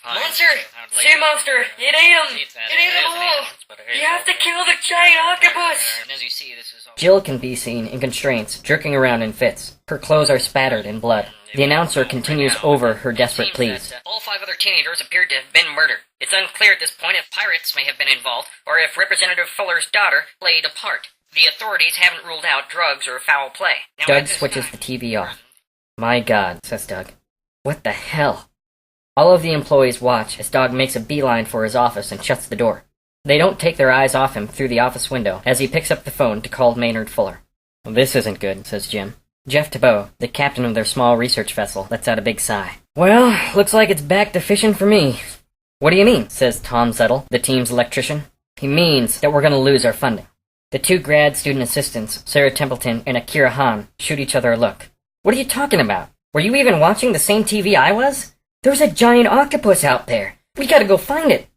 Monster! Sea monster! It ate him! It ate them all! You have to kill the giant octopus! And as you see, this is all... Jill can be seen in constraints, jerking around in fits. Her clothes are spattered in blood. The announcer continues over her desperate pleas. All 5 other teenagers appeared to have been murdered. It's unclear at this point if pirates may have been involved, or if Representative Fuller's daughter played a part. The authorities haven't ruled out drugs or foul play. Now, Doug switches the TV off. My God, says Doug. What the hell? All of the employees watch as Doug makes a beeline for his office and shuts the door. They don't take their eyes off him through the office window as he picks up the phone to call Maynard Fuller. This isn't good, says Jim. Jeff Tebow, the captain of their small research vessel, lets out a big sigh. Well, looks like it's back to fishing for me. What do you mean, says Tom Zettel, the team's electrician. He means that we're going to lose our funding. The 2 grad student assistants, Sarah Templeton and Akira Hahn, shoot each other a look. What are you talking about? Were you even watching the same TV I was? There's a giant octopus out there. We gotta go find it.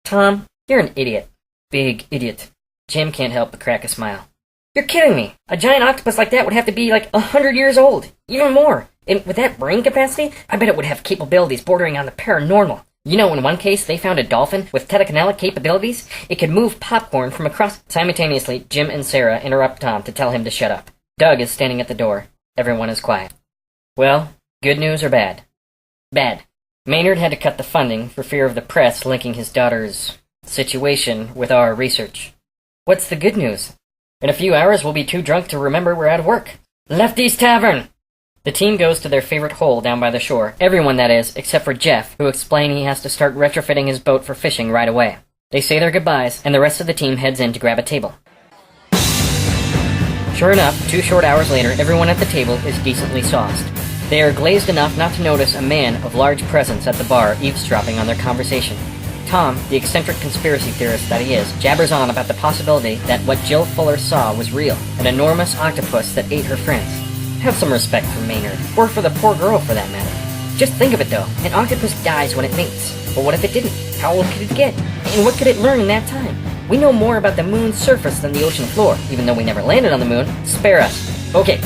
Tom, you're an idiot. Big idiot. Jim can't help but crack a smile. You're kidding me. A giant octopus like that would have to be like 100 years old. Even more. And with that brain capacity, I bet it would have capabilities bordering on the paranormal. You know, in one case, they found a dolphin with telekinetic capabilities. It could move popcorn from across... Simultaneously, Jim and Sarah interrupt Tom to tell him to shut up. Doug is standing at the door. Everyone is quiet. Well, good news or bad? Bad. Maynard had to cut the funding for fear of the press linking his daughter's situation with our research. What's the good news? In a few hours, we'll be too drunk to remember we're out of work. Lefty's Tavern! The team goes to their favorite hole down by the shore. Everyone, that is, except for Jeff, who explains he has to start retrofitting his boat for fishing right away. They say their goodbyes, and the rest of the team heads in to grab a table. Sure enough, 2 short hours later, everyone at the table is decently sauced. They are glazed enough not to notice a man of large presence at the bar eavesdropping on their conversation. Tom, the eccentric conspiracy theorist that he is, jabbers on about the possibility that what Jill Fuller saw was real, an enormous octopus that ate her friends. Have some respect for Maynard, or for the poor girl for that matter. Just think of it though, an octopus dies when it mates. But what if it didn't? How old could it get? And what could it learn in that time? We know more about the moon's surface than the ocean floor, even though we never landed on the moon. Spare us. Okay.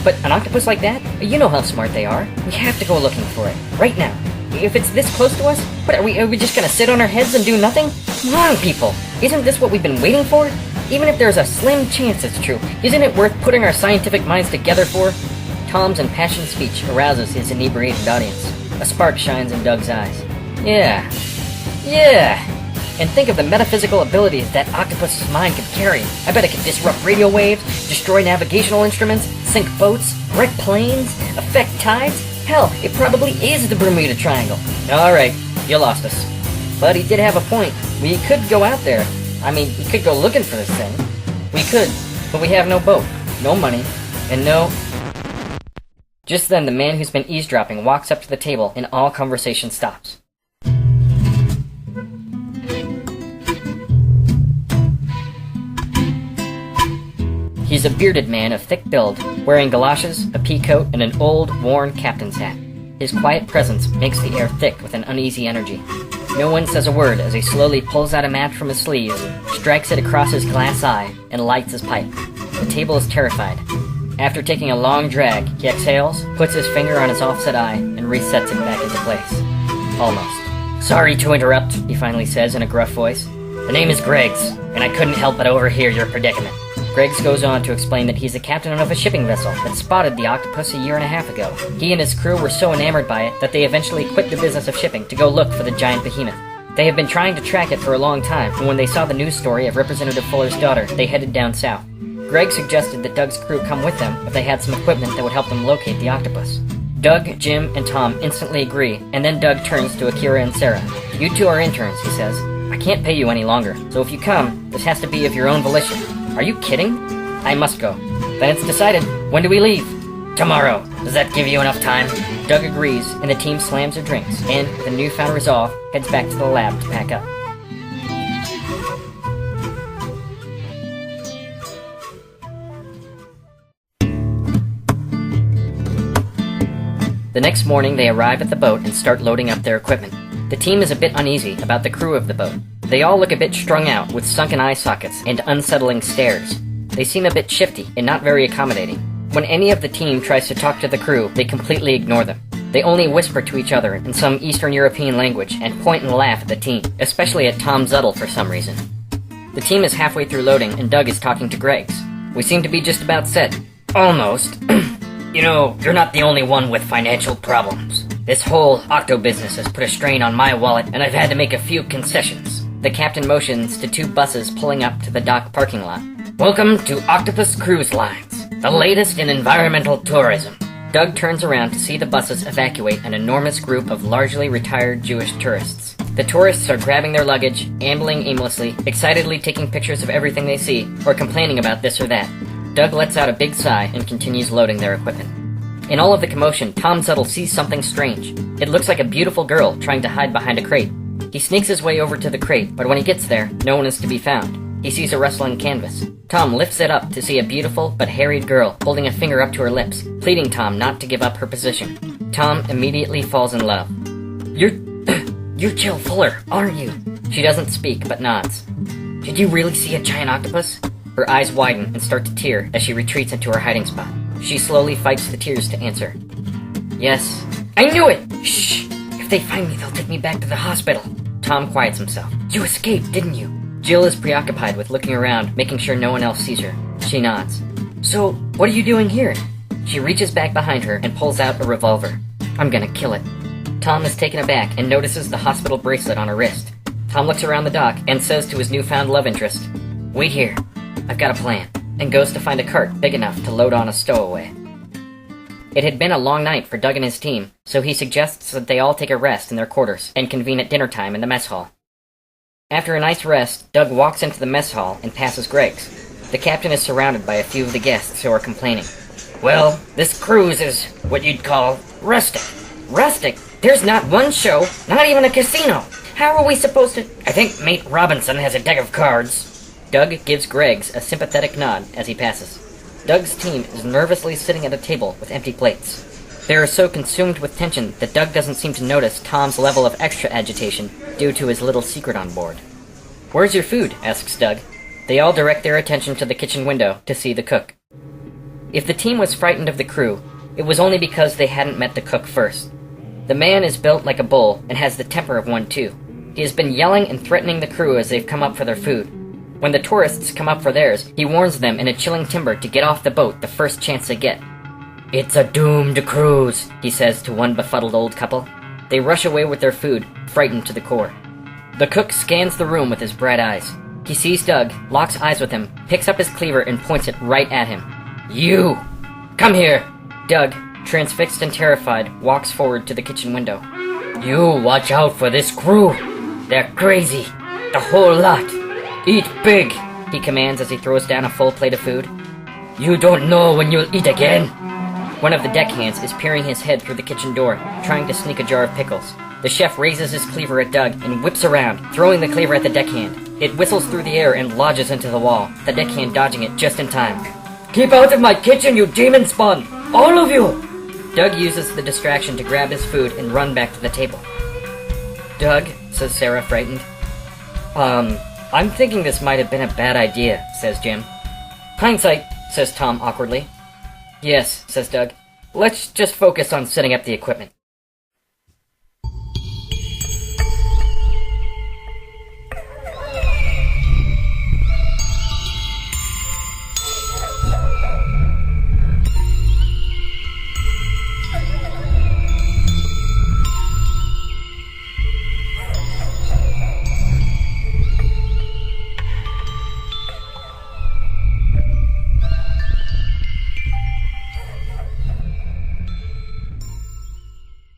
But an octopus like that? You know how smart they are. We have to go looking for it. Right now. If it's this close to us, what are we just gonna sit on our heads and do nothing? Come on, people! Isn't this what we've been waiting for? Even if there's a slim chance it's true, isn't it worth putting our scientific minds together for? Tom's impassioned speech arouses his inebriated audience. A spark shines in Doug's eyes. Yeah. And think of the metaphysical abilities that octopus's mind could carry. I bet it could disrupt radio waves, destroy navigational instruments, sink boats, wreck planes, affect tides. Hell, it probably is the Bermuda Triangle. Alright, you lost us. But he did have a point. We could go out there. We could go looking for this thing. We could, but we have no boat, no money, and no... Just then, the man who's been eavesdropping walks up to the table and all conversation stops. He's a bearded man of thick build, wearing galoshes, a pea coat, and an old, worn captain's hat. His quiet presence makes the air thick with an uneasy energy. No one says a word as he slowly pulls out a match from his sleeve, strikes it across his glass eye, and lights his pipe. The table is terrified. After taking a long drag, he exhales, puts his finger on his offset eye, and resets it back into place. Almost. Sorry to interrupt, he finally says in a gruff voice. The name is Greggs, and I couldn't help but overhear your predicament. Greggs goes on to explain that he's the captain of a shipping vessel that spotted the octopus a year and a half ago. He and his crew were so enamored by it that they eventually quit the business of shipping to go look for the giant behemoth. They have been trying to track it for a long time, and when they saw the news story of Representative Fuller's daughter, they headed down south. Greg suggested that Doug's crew come with them if they had some equipment that would help them locate the octopus. Doug, Jim, and Tom instantly agree, and then Doug turns to Akira and Sarah. You 2 are interns, he says. I can't pay you any longer, so if you come, this has to be of your own volition. Are you kidding? I must go. Then it's decided. When do we leave? Tomorrow. Does that give you enough time? Doug agrees, and the team slams their drinks, and, with a newfound resolve, heads back to the lab to pack up. The next morning, they arrive at the boat and start loading up their equipment. The team is a bit uneasy about the crew of the boat. They all look a bit strung out, with sunken eye sockets and unsettling stares. They seem a bit shifty and not very accommodating. When any of the team tries to talk to the crew, they completely ignore them. They only whisper to each other in some Eastern European language and point and laugh at the team, especially at Tom Zuttle for some reason. The team is halfway through loading and Doug is talking to Greggs. We seem to be just about set. Almost. You know, you're not the only one with financial problems. This whole Octo business has put a strain on my wallet and I've had to make a few concessions. The captain motions to 2 buses pulling up to the dock parking lot. Welcome to Octopus Cruise Lines, the latest in environmental tourism. Doug turns around to see the buses evacuate an enormous group of largely retired Jewish tourists. The tourists are grabbing their luggage, ambling aimlessly, excitedly taking pictures of everything they see, or complaining about this or that. Doug lets out a big sigh and continues loading their equipment. In all of the commotion, Tom Zuttle sees something strange. It looks like a beautiful girl trying to hide behind a crate. He sneaks his way over to the crate, but when he gets there, no one is to be found. He sees a rustling canvas. Tom lifts it up to see a beautiful but harried girl holding a finger up to her lips, pleading Tom not to give up her position. Tom immediately falls in love. You're Jill Fuller, aren't you? She doesn't speak, but nods. Did you really see a giant octopus? Her eyes widen and start to tear as she retreats into her hiding spot. She slowly fights the tears to answer. Yes. I knew it! Shh! If they find me, they'll take me back to the hospital. Tom quiets himself. You escaped, didn't you? Jill is preoccupied with looking around, making sure no one else sees her. She nods. So, what are you doing here? She reaches back behind her and pulls out a revolver. I'm gonna kill it. Tom is taken aback and notices the hospital bracelet on her wrist. Tom looks around the dock and says to his newfound love interest, Wait here. I've got a plan, and goes to find a cart big enough to load on a stowaway. It had been a long night for Doug and his team, so he suggests that they all take a rest in their quarters and convene at dinner time in the mess hall. After a nice rest, Doug walks into the mess hall and passes Greggs. The captain is surrounded by a few of the guests who are complaining. Well, this cruise is what you'd call rustic. Rustic? There's not one show, not even a casino. How are we supposed to... I think Mate Robinson has a deck of cards. Doug gives Greggs a sympathetic nod as he passes. Doug's team is nervously sitting at a table with empty plates. They are so consumed with tension that Doug doesn't seem to notice Tom's level of extra agitation due to his little secret on board. Where's your food? Asks Doug. They all direct their attention to the kitchen window to see the cook. If the team was frightened of the crew, it was only because they hadn't met the cook first. The man is built like a bull and has the temper of one too. He has been yelling and threatening the crew as they've come up for their food. When the tourists come up for theirs, he warns them in a chilling timbre to get off the boat the first chance they get. It's a doomed cruise, he says to one befuddled old couple. They rush away with their food, frightened to the core. The cook scans the room with his bright eyes. He sees Doug, locks eyes with him, picks up his cleaver and points it right at him. You! Come here! Doug, transfixed and terrified, walks forward to the kitchen window. You watch out for this crew! They're crazy! The whole lot! Eat big, he commands as he throws down a full plate of food. You don't know when you'll eat again. One of the deckhands is peering his head through the kitchen door, trying to sneak a jar of pickles. The chef raises his cleaver at Doug and whips around, throwing the cleaver at the deckhand. It whistles through the air and lodges into the wall, the deckhand dodging it just in time. Keep out of my kitchen, you demon spawn! All of you! Doug uses the distraction to grab his food and run back to the table. Doug, says Sarah, frightened. I'm thinking this might have been a bad idea, says Jim. Hindsight, says Tom awkwardly. Yes, says Doug. Let's just focus on setting up the equipment.